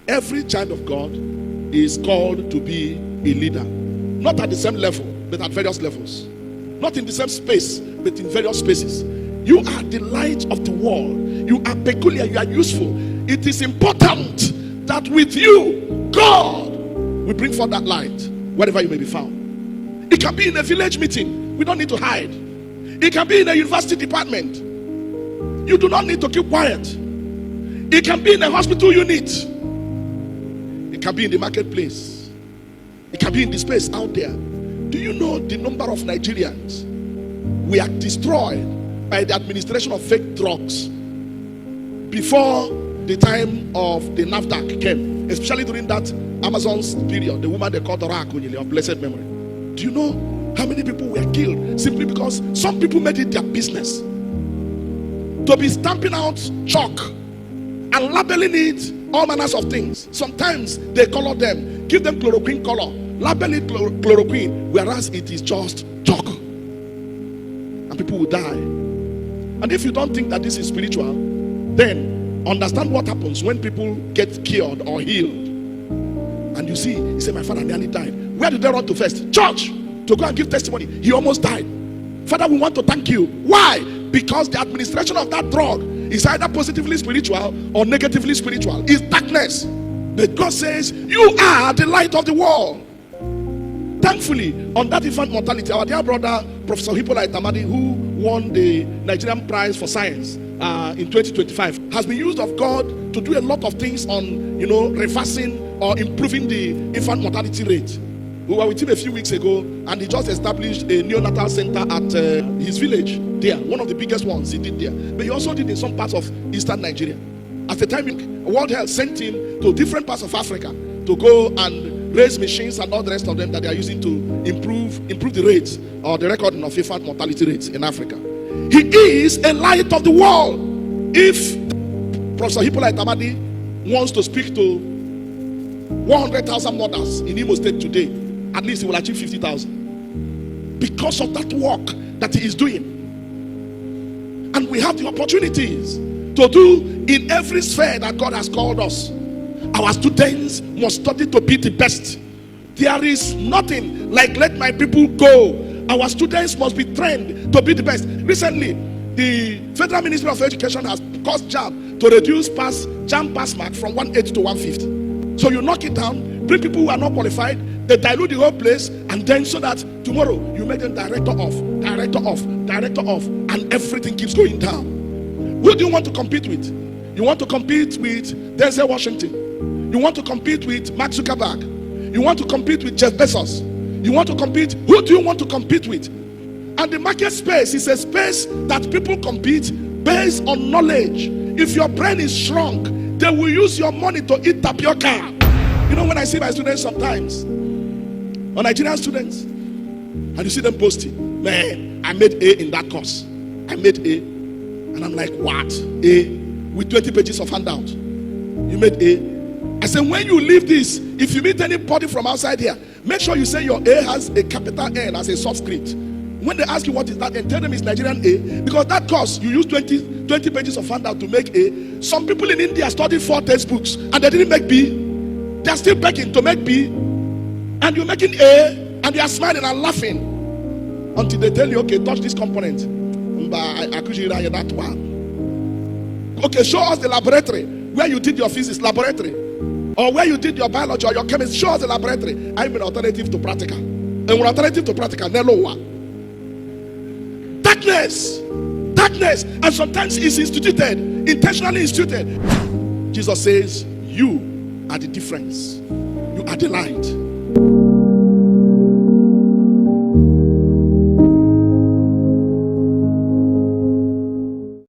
Every child of God is called to be a leader. Not at the same level, but at various levels. Not in the same space, but in various spaces. You are the light of the world. You are peculiar, you are useful. It is important that with you, God will bring forth that light wherever you may be found. It can be in a village meeting. We don't need to hide. It can be in a university department. You do not need to keep quiet. It can be in a hospital unit. It can be in the marketplace. It can be in the space out there. Do you know the number of Nigerians we are destroyed by the administration of fake drugs before the time of the NAFDAC came, especially during that Amazon's period, the woman they called Dora Akunyili of blessed memory? Do you know how many people were killed simply because some people made it their business to be stamping out chalk and labeling it all manners of things? Sometimes they color them, give them chloroquine color, label it chloroquine, whereas it is just chalk, and people will die. And if you don't think that this is spiritual, then understand what happens when people get cured or healed. And you see, he said, my father nearly died. Where did they run to first? Church, to go and give testimony. He almost died. Father, we want to thank you. Why? Because the administration of that drug is either positively spiritual or negatively spiritual. It's darkness. But God says, you are the light of the world. Thankfully, on that infant mortality, our dear brother, Professor Hippolyte Amadi, who won the Nigerian Prize for Science in 2025, has been used of God to do a lot of things on, reversing or improving the infant mortality rate. We were with him a few weeks ago, and he just established a neonatal center at his village there, one of the biggest ones he did there. But he also did in some parts of eastern Nigeria. At the time, World Health sent him to different parts of Africa to go and raise machines and all the rest of them that they are using to improve the rates or the recording of infant mortality rates in Africa. He is a light of the world. If Professor Hippolyte Amadi wants to speak to 100,000 mothers in Imo State today, at least he will achieve 50,000 because of that work that he is doing. And we have the opportunities to do in every sphere that God has called us. Our students must study to be the best. There is nothing like let my people go. Our students must be trained to be the best. Recently, the Federal Ministry of Education has caused JAMB to reduce JAMB pass mark from 180 to 150. So you knock it down, bring people who are not qualified, they dilute the whole place, and then so that tomorrow you make them director of, and everything keeps going down. Who do you want to compete with? You want to compete with Denzel Washington. You want to compete with Mark Zuckerberg. You want to compete with Jeff Bezos. You want to compete. Who do you want to compete with? And the market space is a space that people compete based on knowledge. If your brain is strong, they will use your money to eat tapioca. You know, when I see my students sometimes, or Nigerian students, and you see them posting, man, I made A in that course. I made A. And I'm like, what? A? With 20 pages of handout. You made A. I said, when you leave this, if you meet anybody from outside here, make sure you say your A has a capital N as a subscript. When they ask you what is that, and tell them it's Nigerian A, because that course, you use 20 pages of handout to make A. Some people in India studied 4 textbooks, and they didn't make B. They're still begging to make B. And you're making A, and they are smiling and laughing until they tell you, okay, touch this component. That one. Okay, show us the laboratory where you did your physics laboratory, or where you did your biology or your chemistry. Show us the laboratory. I'm an alternative to practical. And an alternative to practical, darkness, and sometimes it's instituted, intentionally instituted. Jesus says, you are the difference. You are the light.